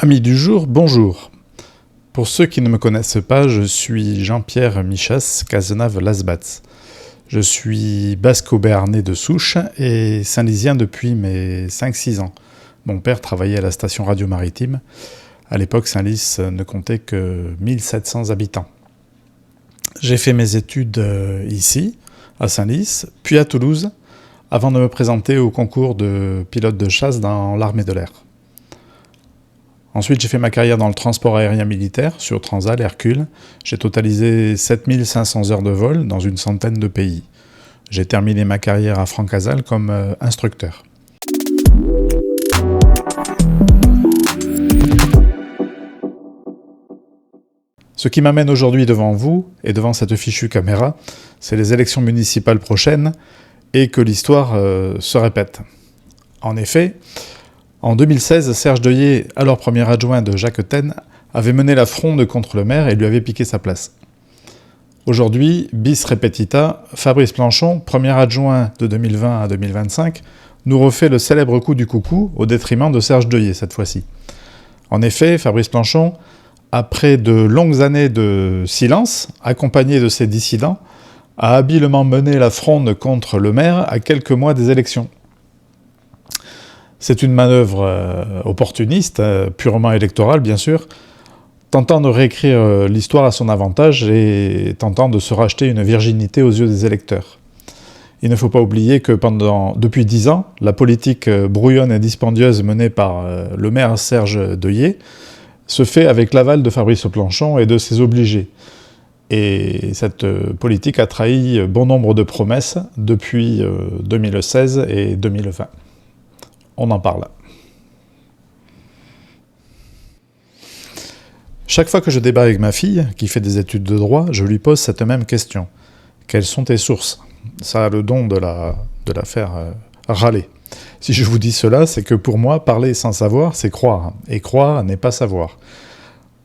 Amis du jour, bonjour. Pour ceux qui ne me connaissent pas, je suis Jean-Pierre Michas Cazenave-Lasbatz. Je suis basco-béarnais de souche et saint-lysien depuis mes 5-6 ans. Mon père travaillait à la station radio maritime. À l'époque, Saint-Lys ne comptait que 1700 habitants. J'ai fait mes études ici, à Saint-Lys, puis à Toulouse, avant de me présenter au concours de pilote de chasse dans l'armée de l'air. Ensuite, j'ai fait ma carrière dans le transport aérien militaire, sur Transal, Hercule. J'ai totalisé 7500 heures de vol dans une centaine de pays. J'ai terminé ma carrière à Francazal comme instructeur. Ce qui m'amène aujourd'hui devant vous, et devant cette fichue caméra, c'est les élections municipales prochaines, et que l'histoire se répète. En effet, en 2016, Serge Deuillet, alors premier adjoint de Jacques Tenne, avait mené la fronde contre le maire et lui avait piqué sa place. Aujourd'hui, bis repetita, Fabrice Planchon, premier adjoint de 2020 à 2025, nous refait le célèbre coup du coucou au détriment de Serge Deuillet cette fois-ci. En effet, Fabrice Planchon, après de longues années de silence, accompagné de ses dissidents, a habilement mené la fronde contre le maire à quelques mois des élections. C'est une manœuvre opportuniste, purement électorale bien sûr, tentant de réécrire l'histoire à son avantage et tentant de se racheter une virginité aux yeux des électeurs. Il ne faut pas oublier que depuis 10 ans, la politique brouillonne et dispendieuse menée par le maire Serge Deuillet se fait avec l'aval de Fabrice Planchon et de ses obligés. Et cette politique a trahi bon nombre de promesses depuis 2016 et 2020. On en parle. Chaque fois que je débat avec ma fille, qui fait des études de droit, je lui pose cette même question. Quelles sont tes sources ? Ça a le don de la faire râler. Si je vous dis cela, c'est que pour moi, parler sans savoir, c'est croire. Et croire n'est pas savoir.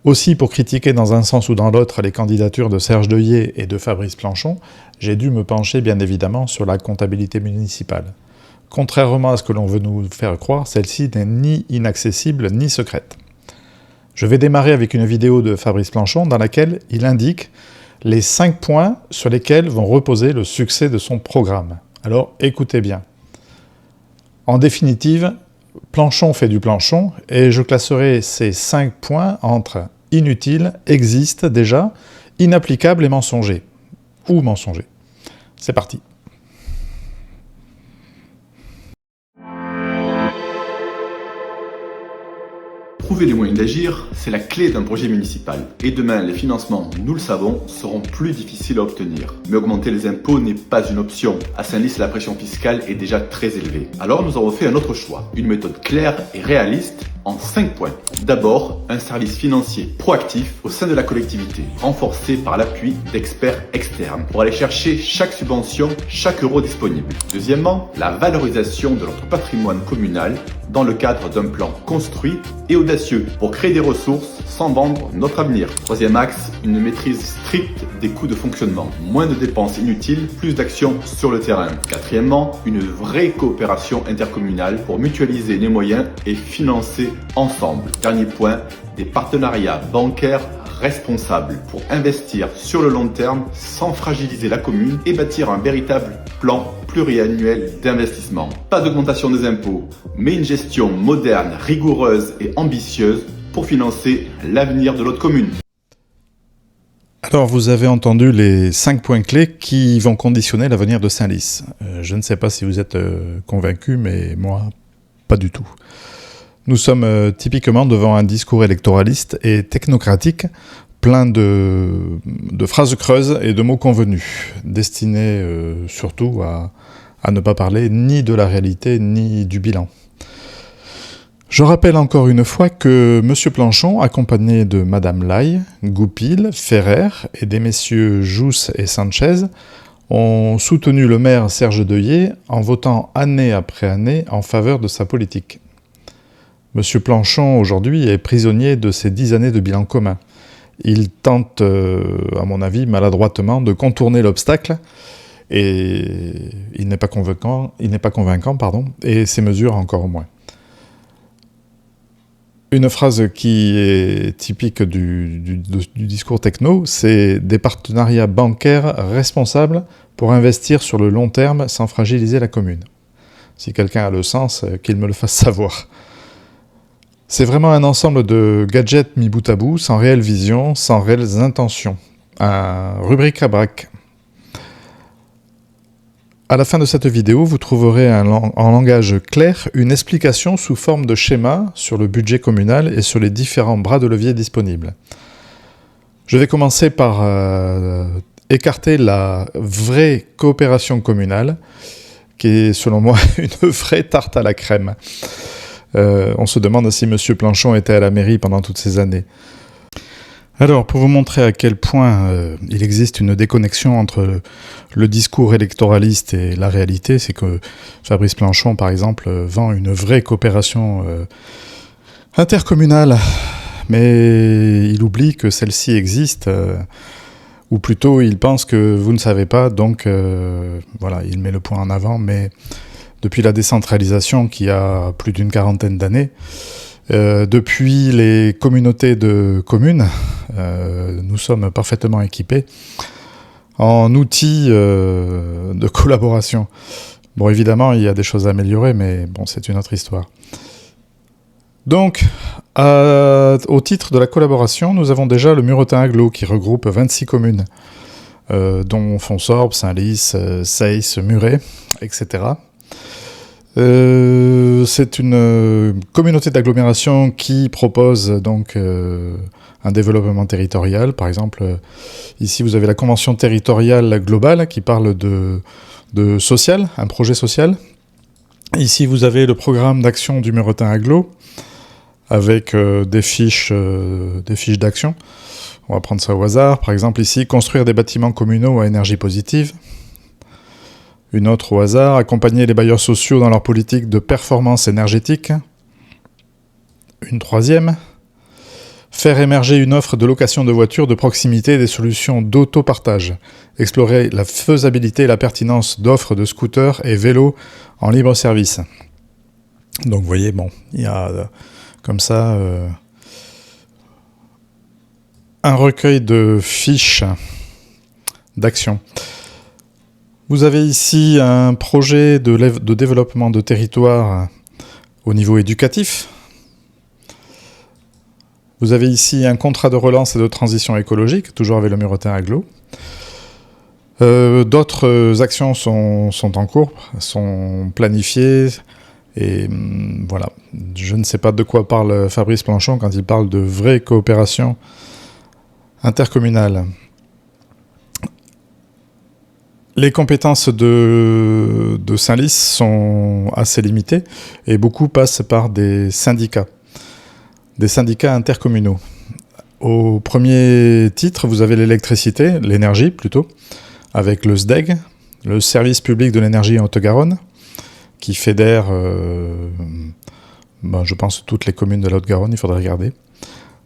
Aussi, pour critiquer dans un sens ou dans l'autre les candidatures de Serge Deuillet et de Fabrice Planchon, j'ai dû me pencher bien évidemment sur la comptabilité municipale. Contrairement à ce que l'on veut nous faire croire, celle-ci n'est ni inaccessible ni secrète. Je vais démarrer avec une vidéo de Fabrice Planchon dans laquelle il indique les 5 points sur lesquels vont reposer le succès de son programme. Alors écoutez bien. En définitive, Planchon fait du Planchon et je classerai ces 5 points entre inutiles, existent déjà, inapplicables et mensongers. Ou mensongers. C'est parti. Trouver les moyens d'agir, c'est la clé d'un projet municipal. Et demain, les financements, nous le savons, seront plus difficiles à obtenir. Mais augmenter les impôts n'est pas une option. À Saint-Lys, la pression fiscale est déjà très élevée. Alors nous avons fait un autre choix. Une méthode claire et réaliste en 5 points. D'abord, un service financier proactif au sein de la collectivité, renforcé par l'appui d'experts externes pour aller chercher chaque subvention, chaque euro disponible. Deuxièmement, la valorisation de notre patrimoine communal dans le cadre d'un plan construit et audacieux pour créer des ressources sans vendre notre avenir. Troisième axe, une maîtrise stricte des coûts de fonctionnement. Moins de dépenses inutiles, plus d'actions sur le terrain. Quatrièmement, une vraie coopération intercommunale pour mutualiser les moyens et financer ensemble. Dernier point, des partenariats bancaires responsables pour investir sur le long terme sans fragiliser la commune et bâtir un véritable plan pluriannuel d'investissement. Pas d'augmentation des impôts, mais une gestion moderne, rigoureuse et ambitieuse pour financer l'avenir de notre commune. Alors, vous avez entendu les 5 points clés qui vont conditionner l'avenir de Saint-Lys. Je ne sais pas si vous êtes convaincus, mais moi, pas du tout. Nous sommes typiquement devant un discours électoraliste et technocratique, plein de phrases creuses et de mots convenus, destinés surtout à ne pas parler ni de la réalité ni du bilan. Je rappelle encore une fois que M. Planchon, accompagné de Mme Laye, Goupil, Ferrer et des messieurs Jousse et Sanchez, ont soutenu le maire Serge Deuillet en votant année après année en faveur de sa politique. M. Planchon, aujourd'hui, est prisonnier de ses 10 années de bilan commun. Il tente, à mon avis, maladroitement de contourner l'obstacle, et il n'est pas convaincant, et ses mesures encore moins. Une phrase qui est typique du discours techno, c'est des partenariats bancaires responsables pour investir sur le long terme sans fragiliser la commune. Si quelqu'un a le sens, qu'il me le fasse savoir. C'est vraiment un ensemble de gadgets mis bout à bout, sans réelle vision, sans réelles intentions. Un rubric-à-brac. À la fin de cette vidéo, vous trouverez en langage clair une explication sous forme de schéma sur le budget communal et sur les différents bras de levier disponibles. Je vais commencer par écarter la vraie coopération communale, qui est selon moi une vraie tarte à la crème. On se demande si M. Planchon était à la mairie pendant toutes ces années. Alors, pour vous montrer à quel point il existe une déconnexion entre le discours électoraliste et la réalité, c'est que Fabrice Planchon, par exemple, vend une vraie coopération intercommunale, mais il oublie que celle-ci existe, ou plutôt il pense que vous ne savez pas, donc voilà, il met le point en avant, mais depuis la décentralisation qui a plus d'une quarantaine d'années, depuis les communautés de communes, nous sommes parfaitement équipés en outils de collaboration. Bon, évidemment, il y a des choses à améliorer, mais bon, c'est une autre histoire. Donc, au titre de la collaboration, nous avons déjà le Muretin Agglo qui regroupe 26 communes, dont Fonsorbe, Saint-Lys, Seyss, Muret, etc. C'est une communauté d'agglomération qui propose donc un développement territorial. Par exemple, ici vous avez la convention territoriale globale qui parle de social, un projet social. Ici vous avez le programme d'action du Muretin Agglo avec des fiches d'action. On va prendre ça au hasard. Par exemple ici, construire des bâtiments communaux à énergie positive. Une autre au hasard, accompagner les bailleurs sociaux dans leur politique de performance énergétique. Une troisième, faire émerger une offre de location de voitures de proximité et des solutions d'autopartage. Explorer la faisabilité et la pertinence d'offres de scooters et vélos en libre service. Donc vous voyez, bon, il y a comme ça un recueil de fiches d'action. Vous avez ici un projet de développement de territoire au niveau éducatif. Vous avez ici un contrat de relance et de transition écologique, toujours avec le Muretin Agglo. D'autres actions sont en cours, sont planifiées. Et voilà, je ne sais pas de quoi parle Fabrice Planchon quand il parle de vraie coopération intercommunale. Les compétences de Saint-Lys sont assez limitées et beaucoup passent par des syndicats intercommunaux. Au premier titre, vous avez l'électricité, l'énergie plutôt, avec le SDEG, le Service public de l'énergie en Haute-Garonne, qui fédère, je pense, toutes les communes de la Haute-Garonne, il faudrait regarder.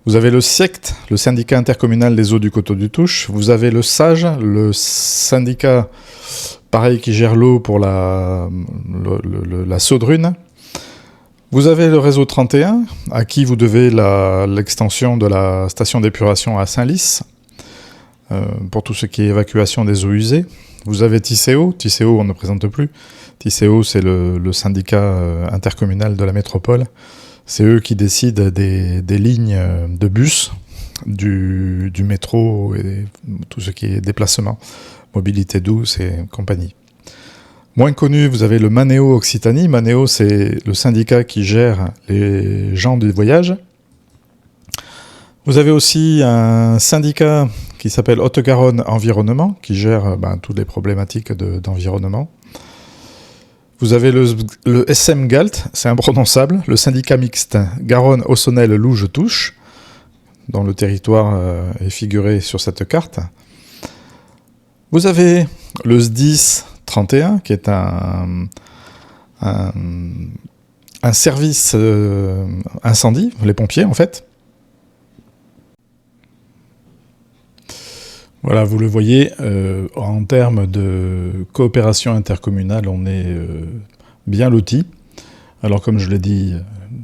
Vous avez le SIECT, le syndicat intercommunal des eaux du Coteau du Touche. Vous avez le SAGE, le syndicat, pareil, qui gère l'eau pour la Saudrune. Vous avez le réseau 31, à qui vous devez l'extension de la station d'épuration à Saint-Lys, pour tout ce qui est évacuation des eaux usées. Vous avez Tisséo, on ne présente plus. Tisséo, c'est le syndicat intercommunal de la métropole. C'est eux qui décident des lignes de bus, du métro et tout ce qui est déplacement, mobilité douce et compagnie. Moins connu, vous avez le Manéo Occitanie. Manéo, c'est le syndicat qui gère les gens du voyage. Vous avez aussi un syndicat qui s'appelle Haute-Garonne Environnement, qui gère toutes les problématiques d'environnement. Vous avez le SM Galt, c'est imprononçable, le syndicat mixte Garonne-Aussonel-Louge-Touche, dont le territoire est figuré sur cette carte. Vous avez le SDIS 31, qui est un service incendie, les pompiers en fait. Voilà, vous le voyez, en termes de coopération intercommunale, on est bien loti. Alors comme je l'ai dit,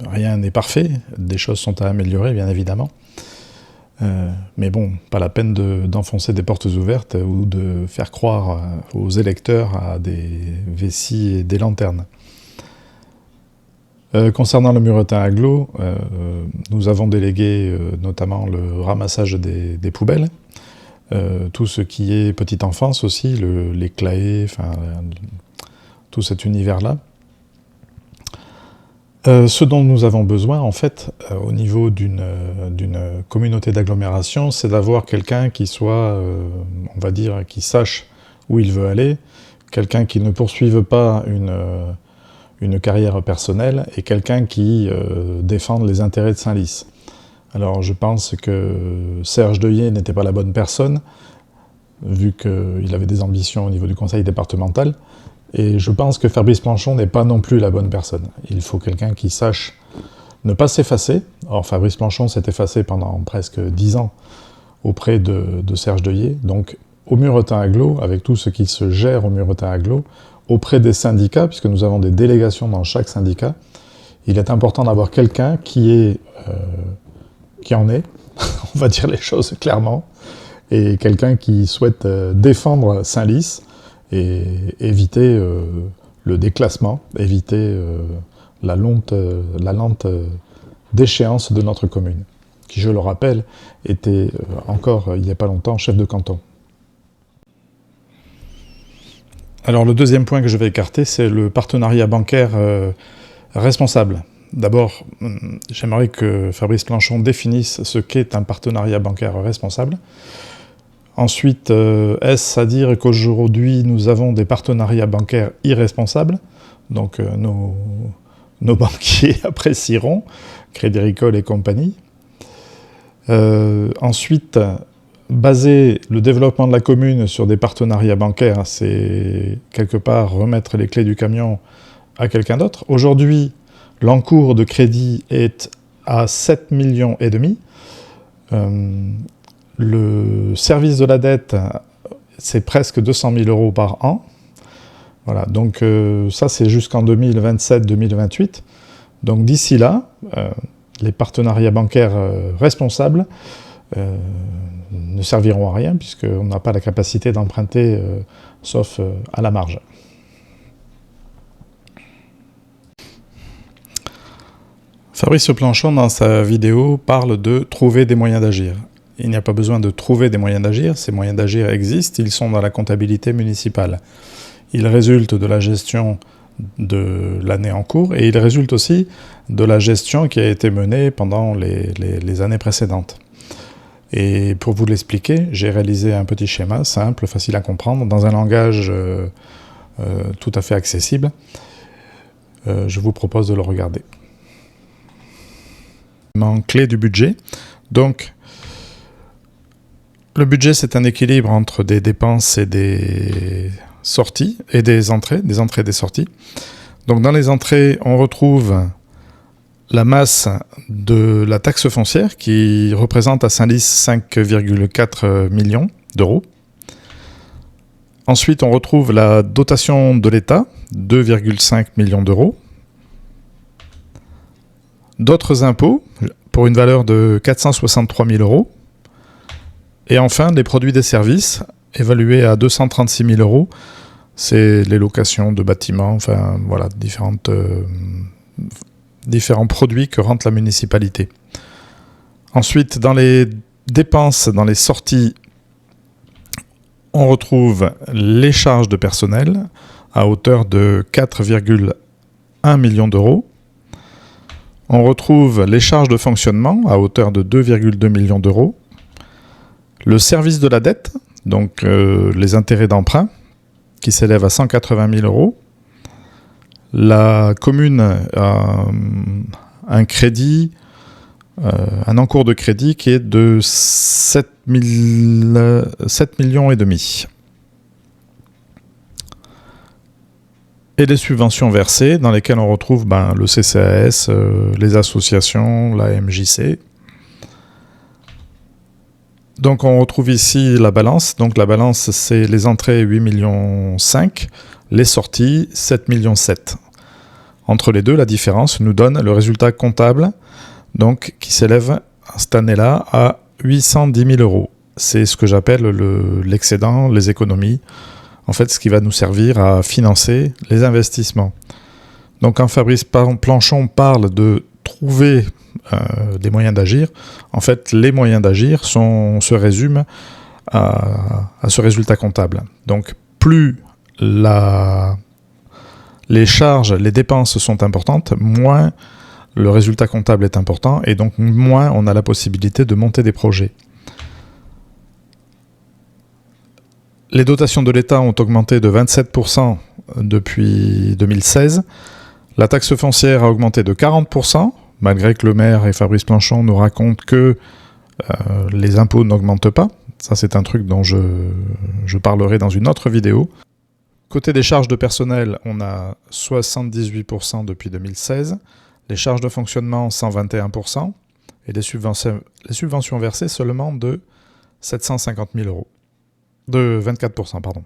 rien n'est parfait, des choses sont à améliorer, bien évidemment. Mais bon, pas la peine d'enfoncer des portes ouvertes ou de faire croire aux électeurs à des vessies et des lanternes. Concernant le muretin agglo, nous avons délégué notamment le ramassage des poubelles, tout ce qui est petite enfance aussi, les claés, tout cet univers-là. Ce dont nous avons besoin, en fait, au niveau d'une communauté d'agglomération, c'est d'avoir quelqu'un qui soit, on va dire, qui sache où il veut aller, quelqu'un qui ne poursuive pas une carrière personnelle et quelqu'un qui défende les intérêts de Senlis. Alors je pense que Serge Deuillet n'était pas la bonne personne, vu qu'il avait des ambitions au niveau du conseil départemental, et je pense que Fabrice Planchon n'est pas non plus la bonne personne. Il faut quelqu'un qui sache ne pas s'effacer. Or Fabrice Planchon s'est effacé pendant presque 10 ans auprès de Serge Deuillet, donc au muretin agglo, avec tout ce qui se gère au muretin agglo, auprès des syndicats, puisque nous avons des délégations dans chaque syndicat, il est important d'avoir quelqu'un qui en est, on va dire les choses clairement, et quelqu'un qui souhaite défendre Senlis et éviter le déclassement, éviter la lente déchéance de notre commune, qui, je le rappelle, était encore, il n'y a pas longtemps, chef de canton. Alors le deuxième point que je vais écarter, c'est le partenariat bancaire responsable. D'abord, j'aimerais que Fabrice Planchon définisse ce qu'est un partenariat bancaire responsable. Ensuite, est-ce à dire qu'aujourd'hui nous avons des partenariats bancaires irresponsables? Donc nos banquiers apprécieront, Crédit Agricole et compagnie. Ensuite, baser le développement de la commune sur des partenariats bancaires, c'est quelque part remettre les clés du camion à quelqu'un d'autre. Aujourd'hui, l'encours de crédit est à 7,5 millions. Le service de la dette, c'est presque 200 000 € par an. Voilà, donc ça c'est jusqu'en 2027-2028. Donc d'ici là, les partenariats bancaires responsables ne serviront à rien, puisqu'on n'a pas la capacité d'emprunter, sauf à la marge. Fabrice Planchon, dans sa vidéo, parle de trouver des moyens d'agir. Il n'y a pas besoin de trouver des moyens d'agir, ces moyens d'agir existent, ils sont dans la comptabilité municipale. Ils résultent de la gestion de l'année en cours, et ils résultent aussi de la gestion qui a été menée pendant les années précédentes. Et pour vous l'expliquer, j'ai réalisé un petit schéma simple, facile à comprendre, dans un langage tout à fait accessible. Je vous propose de le regarder. Clé du budget. Donc, le budget, c'est un équilibre entre des dépenses et des sorties, et des entrées et des sorties. Donc, dans les entrées, on retrouve la masse de la taxe foncière qui représente à Senlis 5,4 millions d'euros. Ensuite, on retrouve la dotation de l'État, 2,5 millions d'euros. D'autres impôts, pour une valeur de 463 000 €. Et enfin, les produits des services, évalués à 236 000 €. C'est les locations de bâtiments, enfin voilà, différents produits que rentre la municipalité. Ensuite, dans les dépenses, dans les sorties, on retrouve les charges de personnel à hauteur de 4,1 millions d'euros. On retrouve les charges de fonctionnement à hauteur de 2,2 millions d'euros. Le service de la dette, donc les intérêts d'emprunt, qui s'élèvent à 180 000 €. La commune a un crédit, un encours de crédit qui est de 7,5 millions. Et les subventions versées, dans lesquelles on retrouve le CCAS, les associations, la MJC. Donc on retrouve ici la balance. Donc la balance, c'est les entrées 8,5 millions, les sorties 7,7 millions. Entre les deux, la différence nous donne le résultat comptable, donc qui s'élève cette année-là à 810 000 euros. C'est ce que j'appelle l'excédent, les économies, en fait ce qui va nous servir à financer les investissements. Donc quand Fabrice Planchon parle de trouver des moyens d'agir, en fait les moyens d'agir se résument à ce résultat comptable. Donc plus les charges, les dépenses sont importantes, moins le résultat comptable est important et donc moins on a la possibilité de monter des projets. Les dotations de l'État ont augmenté de 27% depuis 2016. La taxe foncière a augmenté de 40%, malgré que le maire et Fabrice Planchon nous racontent que les impôts n'augmentent pas. Ça, c'est un truc dont je parlerai dans une autre vidéo. Côté des charges de personnel, on a 78% depuis 2016. Les charges de fonctionnement, 121%. Et les subventions versées seulement de 750 000 euros. De 24%, pardon.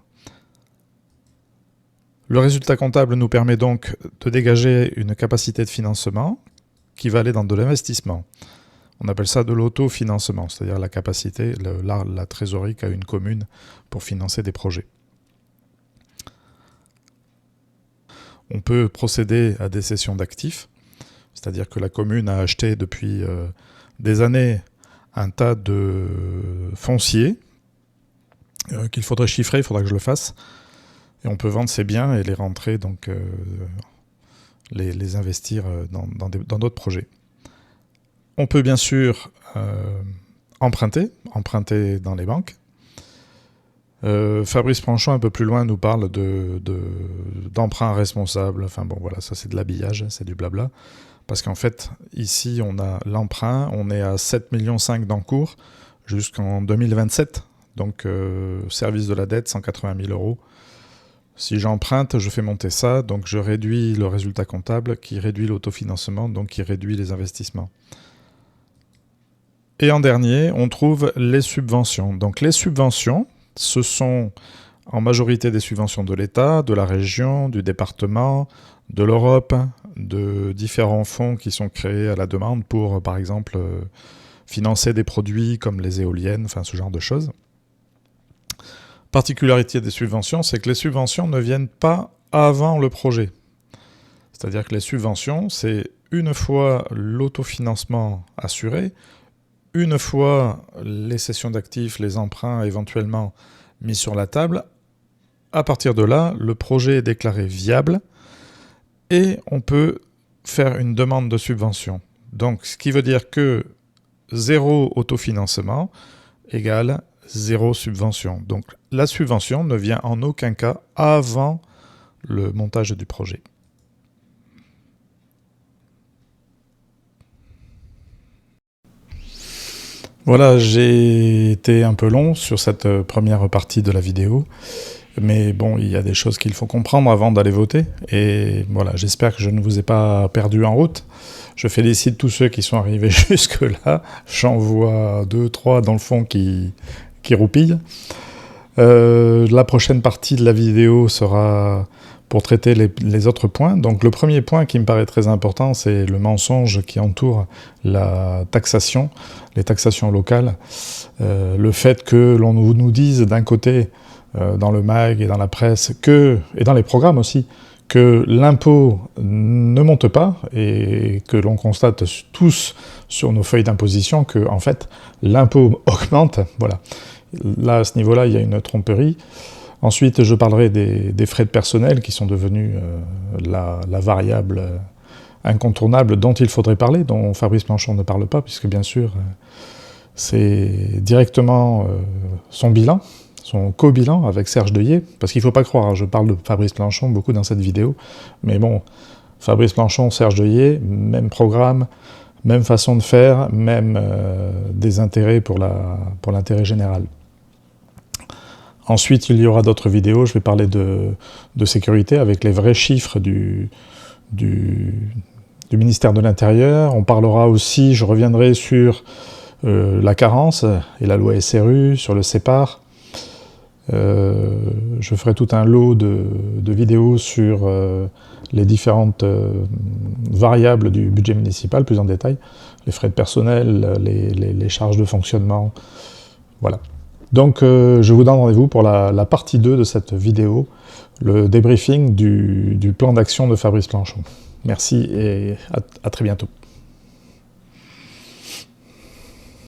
Le résultat comptable nous permet donc de dégager une capacité de financement qui va aller dans de l'investissement. On appelle ça de l'autofinancement, c'est-à-dire la capacité, la trésorerie qu'a une commune pour financer des projets. On peut procéder à des cessions d'actifs, c'est-à-dire que la commune a acheté depuis des années un tas de fonciers qu'il faudrait chiffrer, il faudra que je le fasse. Et on peut vendre ces biens et les rentrer, donc les investir dans d'autres projets. On peut bien sûr emprunter dans les banques. Fabrice Planchon, un peu plus loin, nous parle d'emprunt responsable. Enfin bon, voilà, ça c'est de l'habillage, c'est du blabla. Parce qu'en fait, ici, on a l'emprunt, on est à 7,5 millions d'encours jusqu'en 2027. Donc, service de la dette, 180 000 euros. Si j'emprunte, je fais monter ça, donc je réduis le résultat comptable, qui réduit l'autofinancement, donc qui réduit les investissements. Et en dernier, on trouve les subventions. Donc les subventions, ce sont en majorité des subventions de l'État, de la région, du département, de l'Europe, de différents fonds qui sont créés à la demande pour, par exemple, financer des produits comme les éoliennes, enfin ce genre de choses. Particularité des subventions, c'est que les subventions ne viennent pas avant le projet. C'est-à-dire que les subventions, c'est une fois l'autofinancement assuré, une fois les cessions d'actifs, les emprunts éventuellement mis sur la table. À partir de là, le projet est déclaré viable et on peut faire une demande de subvention. Donc, ce qui veut dire que 0 autofinancement égale 0 subvention. Donc la subvention ne vient en aucun cas avant le montage du projet. Voilà, j'ai été un peu long sur cette première partie de la vidéo, mais bon, il y a des choses qu'il faut comprendre avant d'aller voter, et voilà, j'espère que je ne vous ai pas perdu en route. Je félicite tous ceux qui sont arrivés jusque-là, j'en vois 2, 3 dans le fond qui roupille. La prochaine partie de la vidéo sera pour traiter les autres points. Donc le premier point qui me paraît très important, c'est le mensonge qui entoure la taxation, les taxations locales. Le fait que l'on nous dise d'un côté, dans le mag et dans la presse, et dans les programmes aussi, que l'impôt ne monte pas et que l'on constate tous sur nos feuilles d'imposition que, en fait, l'impôt augmente. Voilà. Là, à ce niveau-là, il y a une tromperie. Ensuite, je parlerai des frais de personnel qui sont devenus la variable incontournable dont il faudrait parler, dont Fabrice Planchon ne parle pas, puisque bien sûr, c'est directement son bilan, son co-bilan avec Serge Deuillet, parce qu'il ne faut pas croire, hein, je parle de Fabrice Planchon beaucoup dans cette vidéo, mais bon, Fabrice Planchon, Serge Deuillet, même programme, même façon de faire, même des intérêts pour l'intérêt général. Ensuite, il y aura d'autres vidéos, je vais parler de sécurité avec les vrais chiffres du ministère de l'Intérieur. On parlera aussi, je reviendrai sur la carence et la loi SRU, sur le CEPAR. Je ferai tout un lot de vidéos sur les différentes variables du budget municipal, plus en détail, les frais de personnel, les charges de fonctionnement, voilà. Donc je vous donne rendez-vous pour la partie 2 de cette vidéo, le débriefing du plan d'action de Fabrice Planchon. Merci et à très bientôt.